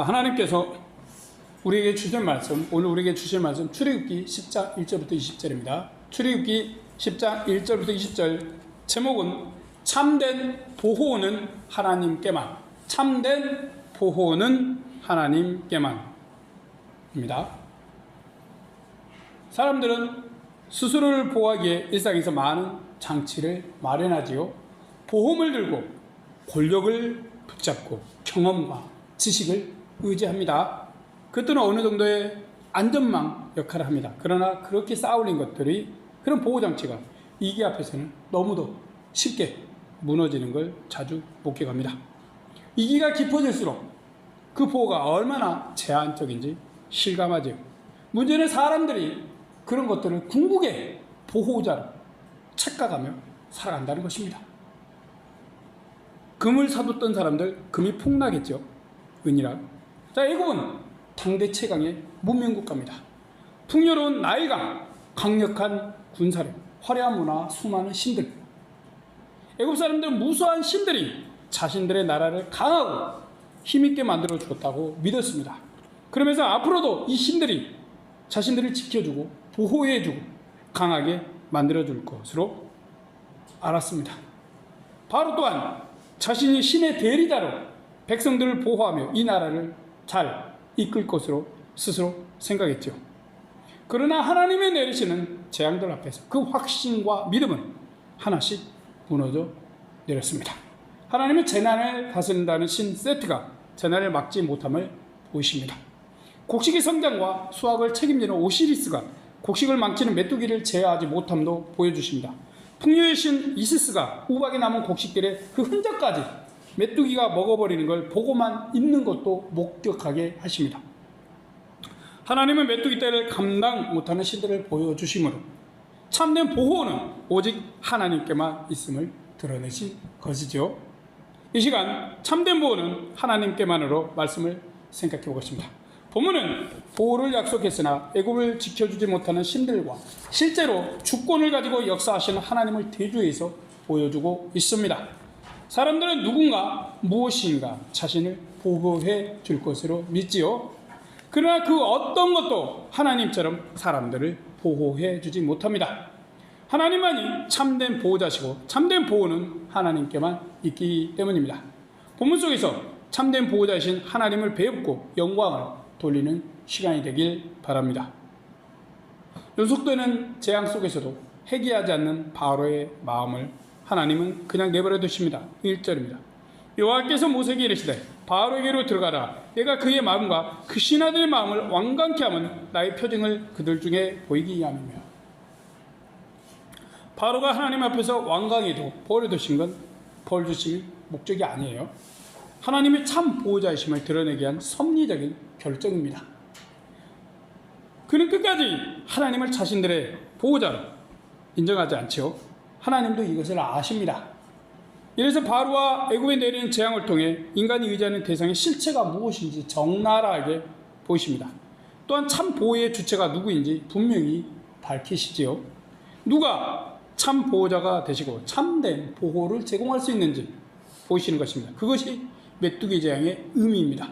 하나님께서 우리에게 주신 말씀, 오늘 우리에게 주신 말씀 출애굽기 10장 1절부터 20절입니다. 출애굽기 10장 1절부터 20절 제목은 참된 보호는 하나님께만, 참된 보호는 하나님께만 입니다. 사람들은 스스로를 보호하기에 일상에서 많은 장치를 마련하지요. 보험을 들고 권력을 붙잡고 경험과 지식을 의지합니다. 그것들은 어느 정도의 안전망 역할을 합니다. 그러나 그렇게 쌓아올린 것들이, 그런 보호장치가 이기 앞에서는 너무도 쉽게 무너지는 걸 자주 목격합니다. 이기가 깊어질수록 그 보호가 얼마나 제한적인지 실감하죠. 문제는 사람들이 그런 것들을 궁극의 보호자로 착각하며 살아간다는 것입니다. 금을 사뒀던 사람들, 금이 폭락했죠. 은이랑. 자, 애국은 당대 최강의 문명국가입니다. 풍요로운 나일강, 강력한 군사력, 화려한 문화, 수많은 신들. 애국 사람들은 무수한 신들이 자신들의 나라를 강하고 힘있게 만들어 주었다고 믿었습니다. 그러면서 앞으로도 이 신들이 자신들을 지켜주고 보호해주고 강하게 만들어줄 것으로 알았습니다. 바로 또한 자신이 신의 대리자로 백성들을 보호하며 이 나라를 잘 이끌 것으로 스스로 생각했죠. 그러나 하나님이 내리시는 재앙들 앞에서 그 확신과 믿음은 하나씩 무너져 내렸습니다. 하나님은 재난을 다스린다는 신 세트가 재난을 막지 못함을 보이십니다. 곡식의 성장과 수확을 책임지는 오시리스가 곡식을 망치는 메뚜기를 제어하지 못함도 보여주십니다. 풍요의 신 이시스가 우박에 남은 곡식들의 그 흔적까지 메뚜기가 먹어버리는 걸 보고만 있는 것도 목격하게 하십니다. 하나님은 메뚜기 떼를 감당 못하는 신들을 보여주심으로 참된 보호는 오직 하나님께만 있음을 드러내신 것이죠. 이 시간 참된 보호는 하나님께만으로 말씀을 생각해 보겠습니다. 본문은 보호를 약속했으나 애굽을 지켜주지 못하는 신들과 실제로 주권을 가지고 역사하시는 하나님을 대조해서 보여주고 있습니다. 사람들은 누군가 무엇인가 자신을 보호해 줄 것으로 믿지요. 그러나 그 어떤 것도 하나님처럼 사람들을 보호해 주지 못합니다. 하나님만이 참된 보호자시고 참된 보호는 하나님께만 있기 때문입니다. 본문 속에서 참된 보호자이신 하나님을 배웁고 영광을 돌리는 시간이 되길 바랍니다. 연속되는 재앙 속에서도 회개하지 않는 바로의 마음을 하나님은 그냥 내버려 두십니다. 1절입니다. 여호와께서 모세에게 이르시되 바로에게로 들어가라. 내가 그의 마음과 그 신하들의 마음을 완강케 하면 나의 표징을 그들 중에 보이기 위함이며. 바로가 하나님 앞에서 완강해도 버려두신 건 벌 주실 목적이 아니에요. 하나님의 참 보호자이심을 드러내기 위한 섭리적인 결정입니다. 그는 끝까지 하나님을 자신들의 보호자로 인정하지 않죠. 하나님도 이것을 아십니다. 이래서 바로와 애굽에 내리는 재앙을 통해 인간이 의지하는 대상의 실체가 무엇인지 적나라하게 보이십니다. 또한 참 보호의 주체가 누구인지 분명히 밝히시지요. 누가 참 보호자가 되시고 참된 보호를 제공할 수 있는지 보이시는 것입니다. 그것이 메뚜기 재앙의 의미입니다.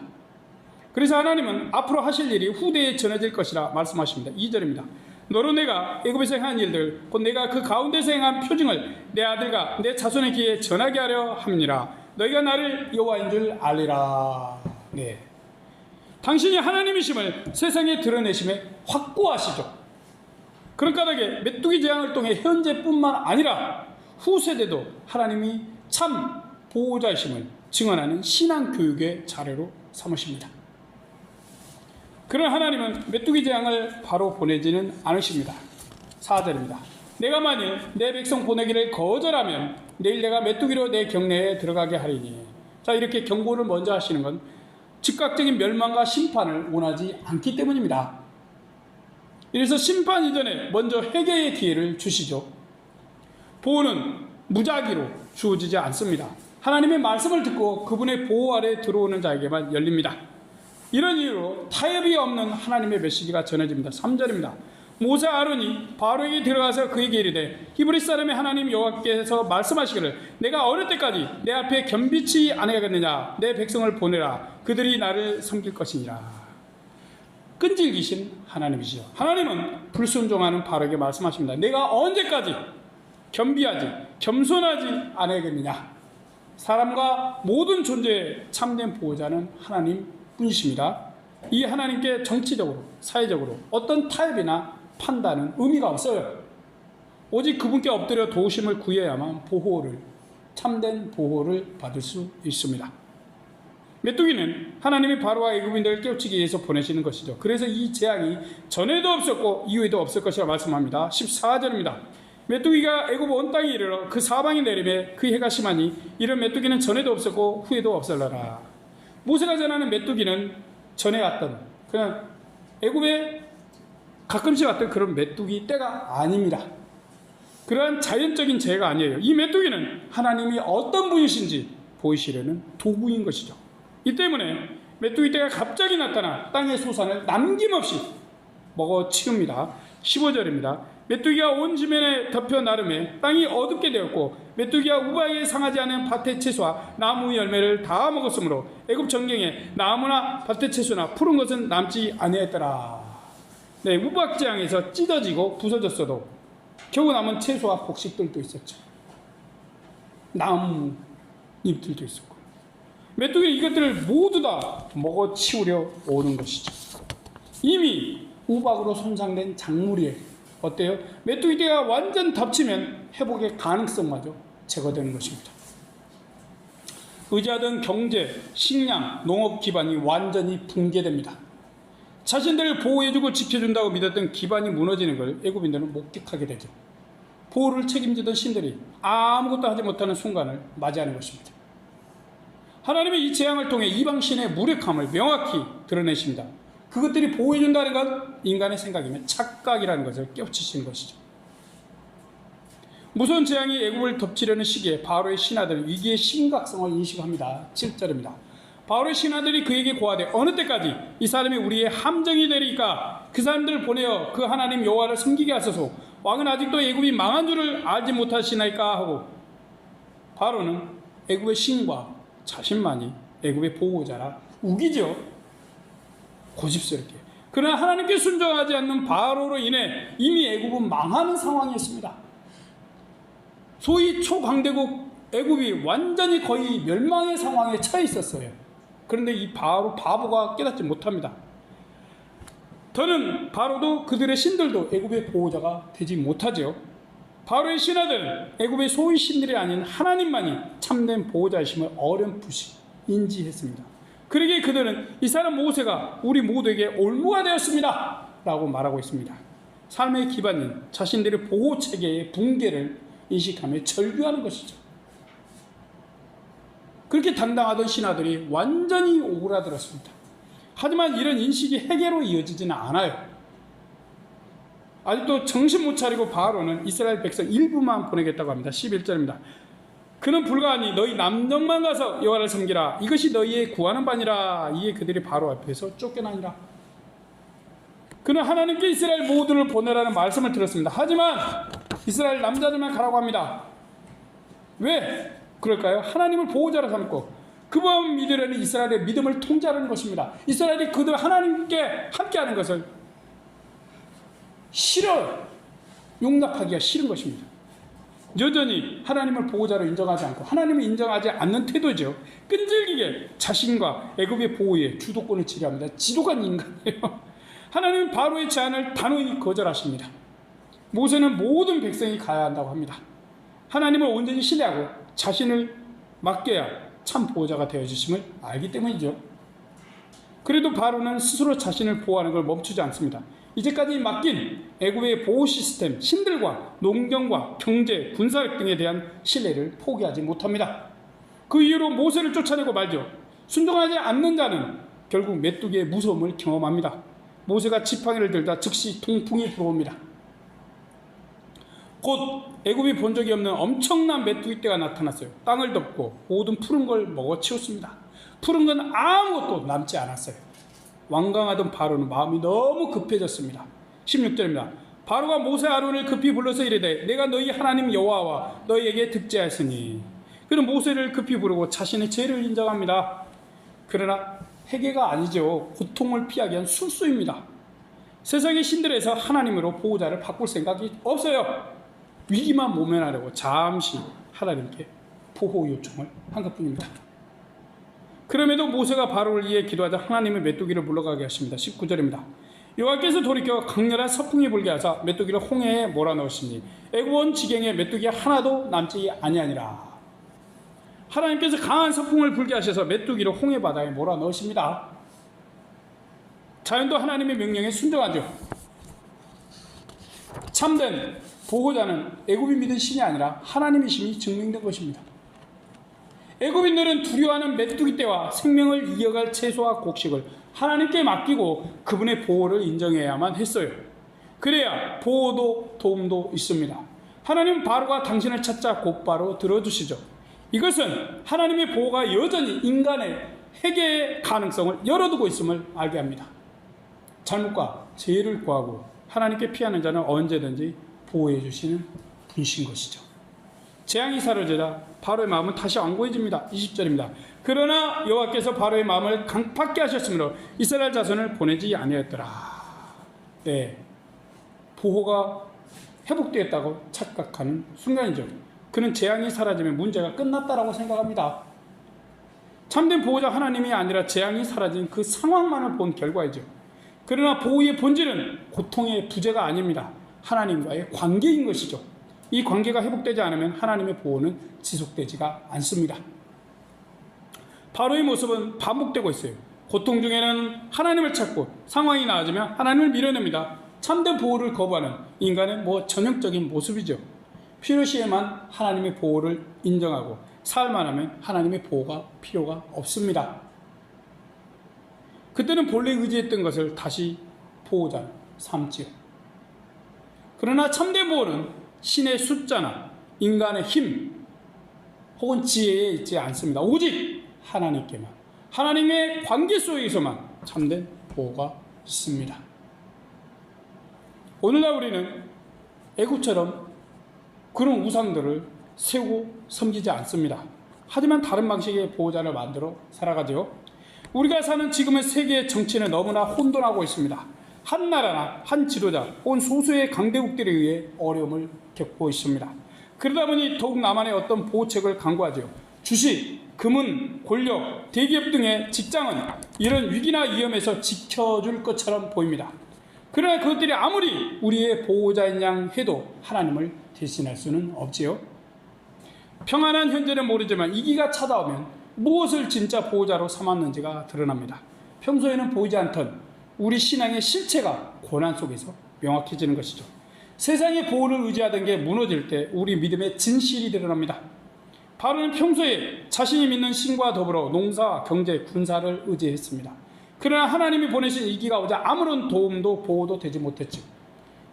그래서 하나님은 앞으로 하실 일이 후대에 전해질 것이라 말씀하십니다. 2절입니다. 너로 내가 애굽에서 행한 일들 곧 내가 그 가운데서 행한 표징을 내 아들과 내 자손의 귀에 전하게 하려 함이니라. 너희가 나를 여호와인 줄 알리라. 네, 당신이 하나님이심을 세상에 드러내심에 확고하시죠. 그런 까닭에 메뚜기 재앙을 통해 현재뿐만 아니라 후세대도 하나님이 참 보호자이심을 증언하는 신앙교육의 자료로 삼으십니다. 그런 하나님은 메뚜기 재앙을 바로 보내지는 않으십니다. 4절입니다. 내가 만일 내 백성 보내기를 거절하면 내일 내가 메뚜기로 내 경내에 들어가게 하리니. 자, 이렇게 경고를 먼저 하시는 건 즉각적인 멸망과 심판을 원하지 않기 때문입니다. 이래서 심판 이전에 먼저 회개의 기회를 주시죠. 보호는 무작위로 주어지지 않습니다. 하나님의 말씀을 듣고 그분의 보호 아래 들어오는 자에게만 열립니다. 이런 이유로 타협이 없는 하나님의 메시지가 전해집니다. 3절입니다. 모세 아론이 바로에게 들어가서 그에게 이르되 히브리 사람의 하나님 여호와께서 말씀하시기를 내가 어느 때까지 내 앞에 겸비치 아니하겠느냐. 내 백성을 보내라. 그들이 나를 섬길 것이니라. 끈질기신 하나님이시죠. 하나님은 불순종하는 바로에게 말씀하십니다. 내가 언제까지 겸비하지 겸손하지 아니하겠느냐. 사람과 모든 존재의 참된 보호자는 하나님 뿐이십니다. 이 하나님께 정치적으로 사회적으로 어떤 타협이나 판단은 의미가 없어요. 오직 그분께 엎드려 도우심을 구해야만 참된 보호를 받을 수 있습니다. 메뚜기는 하나님이 바로와 애굽인들을 깨우치기 위해서 보내시는 것이죠. 그래서 이 재앙이 전에도 없었고 이후에도 없을 것이라 말씀합니다. 14절입니다. 메뚜기가 애굽 온 땅에 이르러 그 사방에 내리매 그 해가 심하니 이런 메뚜기는 전에도 없었고 후에도 없을라라. 모세가 전하는 메뚜기는 전에 왔던 그냥 애굽에 가끔씩 왔던 그런 메뚜기 떼가 아닙니다. 그러한 자연적인 재해가 아니에요. 이 메뚜기는 하나님이 어떤 분이신지 보이시려는 도구인 것이죠. 이 때문에 메뚜기 떼가 갑자기 나타나 땅의 소산을 남김없이 먹어치웁니다. 15절입니다. 메뚜기가 온 지면에 덮여 나름에 땅이 어둡게 되었고 메뚜기가 우박에 상하지 않은 밭의 채소와 나무 열매를 다 먹었으므로 애굽 전경에 나무나 밭의 채소나 푸른 것은 남지 아니하였더라. 네, 우박재앙에서 찢어지고 부서졌어도 겨우 남은 채소와 곡식들도 있었죠. 나무 잎들도 있었고 메뚜기는 이것들을 모두 다 먹어치우려 오는 것이죠. 이미 우박으로 손상된 작물이에요. 어때요? 메뚜기가 완전 덮치면 회복의 가능성마저 제거되는 것입니다. 의지하던 경제, 식량, 농업 기반이 완전히 붕괴됩니다. 자신들을 보호해주고 지켜준다고 믿었던 기반이 무너지는 걸 애굽인들은 목격하게 되죠. 보호를 책임지던 신들이 아무것도 하지 못하는 순간을 맞이하는 것입니다. 하나님이 이 재앙을 통해 이방신의 무력함을 명확히 드러내십니다. 그것들이 보호해준다는 건 인간의 생각이면 착각이라는 것을 깨우치시는 것이죠. 무서운 재앙이 애굽을 덮치려는 시기에 바로의 신하들은 위기의 심각성을 인식합니다. 7절입니다. 바로의 신하들이 그에게 고하되 어느 때까지 이 사람이 우리의 함정이 되리까 그 사람들을 보내어 그 하나님 여호와를 섬기게 하소서. 왕은 아직도 애굽이 망한 줄을 알지 못하시나이까 하고 바로는 애굽의 신과 자신만이 애굽의 보호자라 우기죠. 고집스럽게. 그러나 하나님께 순종하지 않는 바로로 인해 이미 애굽은 망하는 상황이었습니다. 소위 초강대국 애굽이 완전히 거의 멸망의 상황에 처해 있었어요. 그런데 이 바보가 깨닫지 못합니다. 더는 바로도 그들의 신들도 애굽의 보호자가 되지 못하죠. 바로의 신하들은 애굽의 소위 신들이 아닌 하나님만이 참된 보호자이심을 어렴풋이 인지했습니다. 그러기에 그들은 이 사람 모세가 우리 모두에게 올무가 되었습니다 라고 말하고 있습니다. 삶의 기반인 자신들의 보호체계의 붕괴를 인식하며 절규하는 것이죠. 그렇게 당당하던 신하들이 완전히 오그라들었습니다. 하지만 이런 인식이 회개로 이어지지는 않아요. 아직도 정신 못 차리고 바로는 이스라엘 백성 일부만 보내겠다고 합니다. 11절입니다. 그는 불가하니 너희 남정만 가서 여호와를 섬기라. 이것이 너희의 구하는 바니라. 이에 그들이 바로 앞에서 쫓겨나니라. 그는 하나님께 이스라엘 모두를 보내라는 말씀을 들었습니다. 하지만 이스라엘 남자들만 가라고 합니다. 왜 그럴까요? 하나님을 보호자로 삼고 그분 믿으려는 이스라엘의 믿음을 통제하는 것입니다. 이스라엘이 그들 하나님께 함께하는 것을 용납하기가 싫은 것입니다. 여전히 하나님을 보호자로 인정하지 않고 하나님을 인정하지 않는 태도죠. 끈질기게 자신과 애굽의 보호에 주도권을 지배합니다. 지독한 인간이에요. 하나님은 바로의 제안을 단호히 거절하십니다. 모세는 모든 백성이 가야 한다고 합니다. 하나님을 온전히 신뢰하고 자신을 맡겨야 참 보호자가 되어주심을 알기 때문이죠. 그래도 바로는 스스로 자신을 보호하는 걸 멈추지 않습니다. 이제까지 맡긴 애굽의 보호 시스템, 신들과 농경과 경제, 군사력 등에 대한 신뢰를 포기하지 못합니다. 그 이후로 모세를 쫓아내고 말죠. 순종하지 않는 자는 결국 메뚜기의 무서움을 경험합니다. 모세가 지팡이를 들다 즉시 통풍이 불어옵니다. 곧 애굽이 본 적이 없는 엄청난 메뚜기 떼가 나타났어요. 땅을 덮고 모든 푸른 걸 먹어치웠습니다. 푸른 건 아무것도 남지 않았어요. 완강하던 바로는 마음이 너무 급해졌습니다. 16절입니다. 바로가 모세 아론을 급히 불러서 이르되 내가 너희 하나님 여호와와 너희에게 득죄하였으니. 그는 모세를 급히 부르고 자신의 죄를 인정합니다. 그러나 회개가 아니죠. 고통을 피하기 위한 술수입니다. 세상의 신들에서 하나님으로 보호자를 바꿀 생각이 없어요. 위기만 모면하려고 잠시 하나님께 보호 요청을 한 것뿐입니다. 그럼에도 모세가 바로를 위해 기도하자 하나님의 메뚜기를 물러가게 하십니다. 19절입니다. 여호와께서 돌이켜 강렬한 서풍이 불게 하사 메뚜기를 홍해에 몰아넣으시니 애굽온 지경에 메뚜기가 하나도 남지 아니하니라. 하나님께서 강한 서풍을 불게 하셔서 메뚜기를 홍해 바다에 몰아넣으십니다. 자연도 하나님의 명령에 순종하죠. 참된 보호자는 애굽이 믿은 신이 아니라 하나님이심이 증명된 것입니다. 애굽인들은 두려워하는 메뚜기 떼와 생명을 이어갈 채소와 곡식을 하나님께 맡기고 그분의 보호를 인정해야만 했어요. 그래야 보호도 도움도 있습니다. 하나님 바로가 당신을 찾자 곧바로 들어주시죠. 이것은 하나님의 보호가 여전히 인간의 회개의 가능성을 열어두고 있음을 알게 합니다. 잘못과 죄를 구하고 하나님께 피하는 자는 언제든지 보호해 주시는 분이신 것이죠. 재앙이 사라지자 바로의 마음은 다시 완고해집니다. 20절입니다. 그러나 여호와께서 바로의 마음을 강팍게 하셨으므로 이스라엘 자손을 보내지 아니하였더라. 네, 보호가 회복되었다고 착각하는 순간이죠. 그는 재앙이 사라지면 문제가 끝났다라고 생각합니다. 참된 보호자 하나님이 아니라 재앙이 사라진 그 상황만을 본 결과이죠. 그러나 보호의 본질은 고통의 부재가 아닙니다. 하나님과의 관계인 것이죠. 이 관계가 회복되지 않으면 하나님의 보호는 지속되지가 않습니다. 바로의 모습은 반복되고 있어요. 고통 중에는 하나님을 찾고 상황이 나아지면 하나님을 밀어냅니다. 참된 보호를 거부하는 인간의 전형적인 모습이죠. 필요시에만 하나님의 보호를 인정하고 살만 하면 하나님의 보호가 필요가 없습니다. 그때는 본래 의지했던 것을 다시 보호자 삼지요. 그러나 참된 보호는 신의 숫자나 인간의 힘 혹은 지혜에 있지 않습니다. 오직 하나님께만, 하나님의 관계 속에서만 참된 보호가 있습니다. 오늘날 우리는 애굽처럼 그런 우상들을 세우고 섬기지 않습니다. 하지만 다른 방식의 보호자를 만들어 살아가죠. 우리가 사는 지금의 세계의 정치는 너무나 혼돈하고 있습니다. 한 나라나 한 지도자 혹은 소수의 강대국들에 의해 어려움을 겪고 있습니다. 그러다 보니 더욱 나만의 어떤 보호책을 강구하죠. 주식, 금은, 권력, 대기업 등의 직장은 이런 위기나 위험에서 지켜줄 것처럼 보입니다. 그러나 그것들이 아무리 우리의 보호자인 양 해도 하나님을 대신할 수는 없지요. 평안한 현재는 모르지만 위기가 찾아오면 무엇을 진짜 보호자로 삼았는지가 드러납니다. 평소에는 보이지 않던 우리 신앙의 실체가 고난 속에서 명확해지는 것이죠. 세상의 보호를 의지하던 게 무너질 때 우리 믿음의 진실이 드러납니다. 바로는 평소에 자신이 믿는 신과 더불어 농사, 경제, 군사를 의지했습니다. 그러나 하나님이 보내신 위기가 오자 아무런 도움도 보호도 되지 못했죠.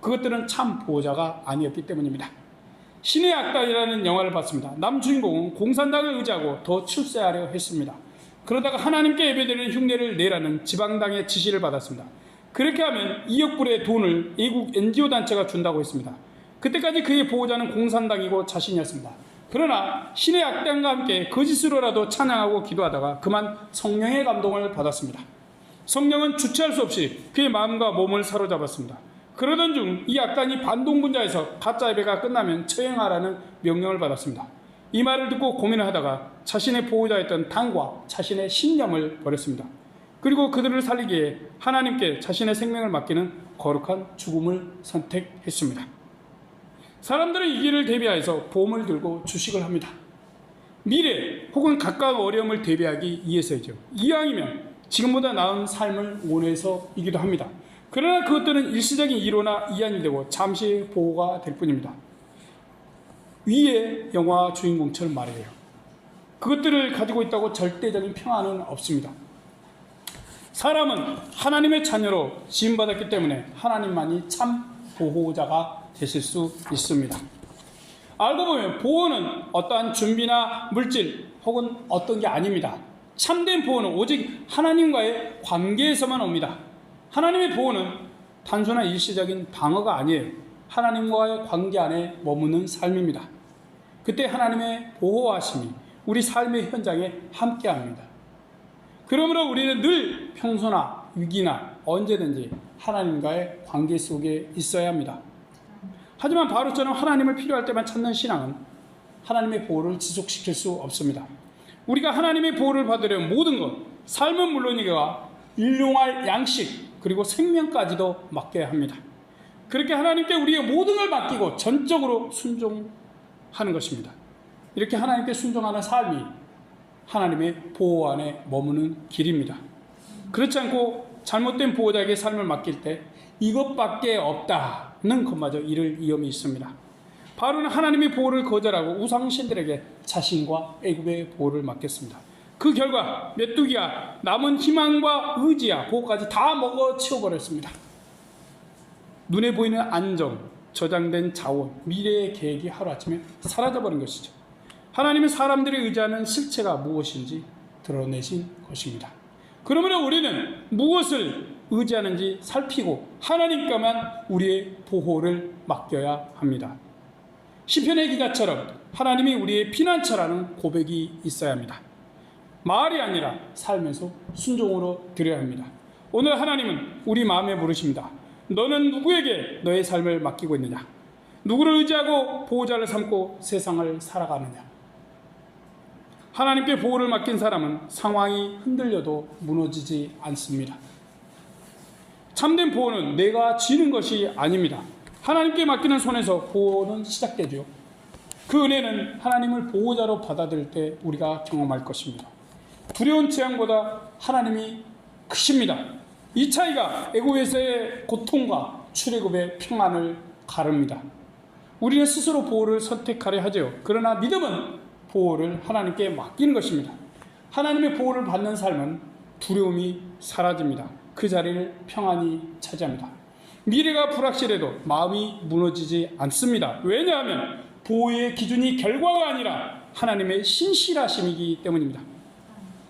그것들은 참 보호자가 아니었기 때문입니다. 신의 악당이라는 영화를 봤습니다. 남주인공은 공산당을 의지하고 더 출세하려 했습니다. 그러다가 하나님께 예배드리는 흉내를 내라는 지방당의 지시를 받았습니다. 그렇게 하면 2억 불의 돈을 외국 NGO 단체가 준다고 했습니다. 그때까지 그의 보호자는 공산당이고 자신이었습니다. 그러나 신의 악당과 함께 거짓으로라도 찬양하고 기도하다가 그만 성령의 감동을 받았습니다. 성령은 주체할 수 없이 그의 마음과 몸을 사로잡았습니다. 그러던 중 이 악당이 반동분자에서 가짜 예배가 끝나면 처형하라는 명령을 받았습니다. 이 말을 듣고 고민을 하다가 자신의 보호자였던 당과 자신의 신념을 버렸습니다. 그리고 그들을 살리기 위해 하나님께 자신의 생명을 맡기는 거룩한 죽음을 선택했습니다. 사람들은 이 길을 대비하여서 보험을 들고 주식을 합니다. 미래 혹은 가까운 어려움을 대비하기 위해서이죠. 이왕이면 지금보다 나은 삶을 원해서이기도 합니다. 그러나 그것들은 일시적인 이로나 이안이 되고 잠시 보호가 될 뿐입니다. 위의 영화 주인공처럼 말이에요. 그것들을 가지고 있다고 절대적인 평안은 없습니다. 사람은 하나님의 자녀로 지음받았기 때문에 하나님만이 참 보호자가 되실 수 있습니다. 알고 보면 보호는 어떠한 준비나 물질 혹은 어떤 게 아닙니다. 참된 보호는 오직 하나님과의 관계에서만 옵니다. 하나님의 보호는 단순한 일시적인 방어가 아니에요. 하나님과의 관계 안에 머무는 삶입니다. 그때 하나님의 보호하심이 우리 삶의 현장에 함께합니다. 그러므로 우리는 늘 평소나 위기나 언제든지 하나님과의 관계 속에 있어야 합니다. 하지만 바로처럼 하나님을 필요할 때만 찾는 신앙은 하나님의 보호를 지속시킬 수 없습니다. 우리가 하나님의 보호를 받으려면 모든 것, 삶은 물론이거나 일용할 양식 그리고 생명까지도 맡겨야 합니다. 그렇게 하나님께 우리의 모든 걸 맡기고 전적으로 순종하는 것입니다. 이렇게 하나님께 순종하는 삶이 하나님의 보호 안에 머무는 길입니다. 그렇지 않고 잘못된 보호자에게 삶을 맡길 때 이것밖에 없다는 것마저 이를 위험이 있습니다. 바로는 하나님의 보호를 거절하고 우상신들에게 자신과 애굽의 보호를 맡겼습니다. 그 결과 메뚜기가 남은 희망과 의지야 보호까지 다 먹어치워버렸습니다. 눈에 보이는 안정, 저장된 자원, 미래의 계획이 하루아침에 사라져버린 것이죠. 하나님은 사람들이 의지하는 실체가 무엇인지 드러내신 것입니다. 그러므로 우리는 무엇을 의지하는지 살피고 하나님께만 우리의 보호를 맡겨야 합니다. 시편의 기자처럼 하나님이 우리의 피난처라는 고백이 있어야 합니다. 말이 아니라 삶에서 순종으로 드려야 합니다. 오늘 하나님은 우리 마음에 물으십니다. 너는 누구에게 너의 삶을 맡기고 있느냐? 누구를 의지하고 보호자를 삼고 세상을 살아가느냐? 하나님께 보호를 맡긴 사람은 상황이 흔들려도 무너지지 않습니다. 참된 보호는 내가 쥐는 것이 아닙니다. 하나님께 맡기는 손에서 보호는 시작되죠. 그 은혜는 하나님을 보호자로 받아들일 때 우리가 경험할 것입니다. 두려운 재앙보다 하나님이 크십니다. 이 차이가 애굽에서의 고통과 출애굽의 평안을 가릅니다. 우리는 스스로 보호를 선택하려 하죠. 그러나 믿음은 보호를 하나님께 맡기는 것입니다. 하나님의 보호를 받는 삶은 두려움이 사라집니다. 그 자리를 평안히 차지합니다. 미래가 불확실해도 마음이 무너지지 않습니다. 왜냐하면 보호의 기준이 결과가 아니라 하나님의 신실하심이기 때문입니다.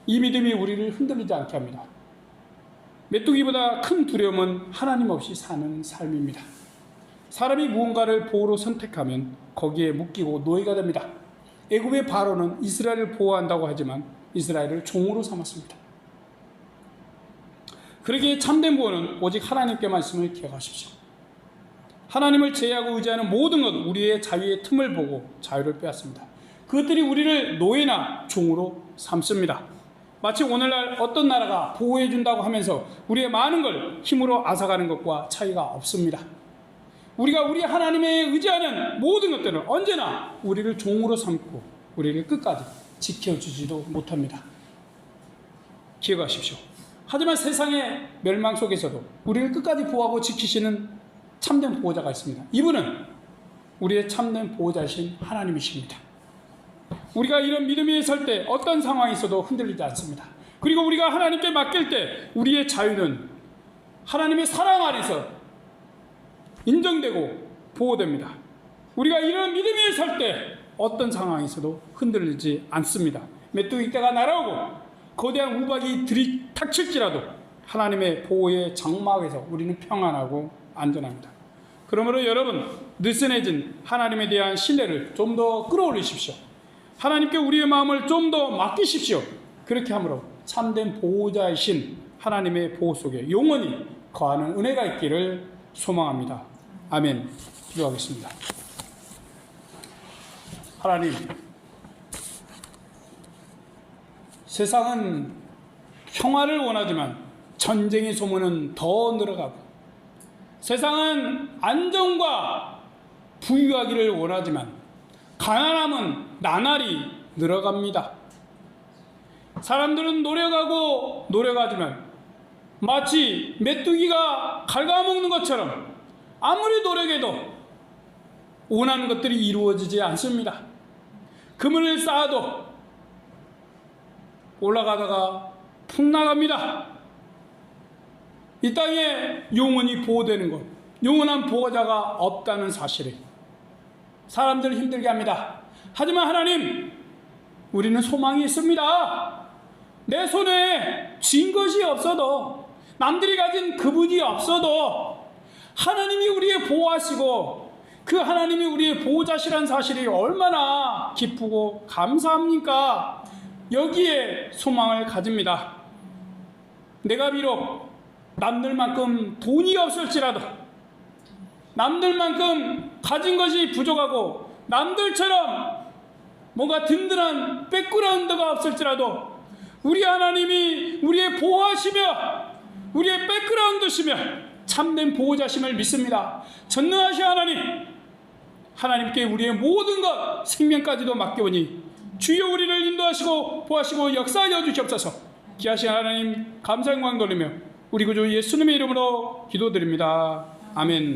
이 믿음이 우리를 흔들리지 않게 합니다. 메뚜기보다 큰 두려움은 하나님 없이 사는 삶입니다. 사람이 무언가를 보호로 선택하면 거기에 묶이고 노예가 됩니다. 애굽의 바로는 이스라엘을 보호한다고 하지만 이스라엘을 종으로 삼았습니다. 그러기에 참된 보호는 오직 하나님께만 있음을 기억하십시오. 하나님을 제외하고 의지하는 모든 것 우리의 자유의 틈을 보고 자유를 빼앗습니다. 그것들이 우리를 노예나 종으로 삼습니다. 마치 오늘날 어떤 나라가 보호해준다고 하면서 우리의 많은 걸 힘으로 앗아가는 것과 차이가 없습니다. 우리가 우리 하나님에 의지하는 모든 것들은 언제나 우리를 종으로 삼고 우리를 끝까지 지켜주지도 못합니다. 기억하십시오. 하지만 세상의 멸망 속에서도 우리를 끝까지 보호하고 지키시는 참된 보호자가 있습니다. 이분은 우리의 참된 보호자이신 하나님이십니다. 우리가 이런 믿음에 설 때 어떤 상황이 있어도 흔들리지 않습니다. 그리고 우리가 하나님께 맡길 때 우리의 자유는 하나님의 사랑 안에서 인정되고 보호됩니다. 우리가 이런 믿음에 설 때 어떤 상황이 있어도 흔들리지 않습니다. 메뚜기 떼가 날아오고 거대한 우박이 들이닥칠지라도 하나님의 보호의 장막에서 우리는 평안하고 안전합니다. 그러므로 여러분, 느슨해진 하나님에 대한 신뢰를 좀 더 끌어올리십시오. 하나님께 우리의 마음을 좀 더 맡기십시오. 그렇게 함으로 참된 보호자이신 하나님의 보호 속에 영원히 거하는 은혜가 있기를 소망합니다. 아멘. 기도하겠습니다. 하나님, 세상은 평화를 원하지만 전쟁의 소문은 더 늘어가고, 세상은 안정과 부유하기를 원하지만 가난함은 나날이 늘어갑니다. 사람들은 노력하고 노력하지만 마치 메뚜기가 갉아먹는 것처럼 아무리 노력해도 원하는 것들이 이루어지지 않습니다. 그물을 쌓아도 올라가다가 푹 나갑니다. 이 땅에 영원히 보호되는 것, 영원한 보호자가 없다는 사실에 사람들을 힘들게 합니다. 하지만 하나님, 우리는 소망이 있습니다. 내 손에 쥔 것이 없어도, 남들이 가진 그분이 없어도 하나님이 우리의 보호하시고 그 하나님이 우리의 보호자시란 사실이 얼마나 기쁘고 감사합니까? 여기에 소망을 가집니다. 내가 비록 남들만큼 돈이 없을지라도, 남들만큼 가진 것이 부족하고, 남들처럼 뭔가 든든한 백그라운드가 없을지라도 우리 하나님이 우리의 보호하시며 우리의 백그라운드시며 참된 보호자심을 믿습니다. 전능하신 하나님, 하나님께 우리의 모든 것, 생명까지도 맡겨오니 주여 우리를 인도하시고 보호하시고 역사하여 주시옵소서. 귀하신 하나님 감사 영광 돌리며 우리 구주 예수님의 이름으로 기도드립니다. 아멘.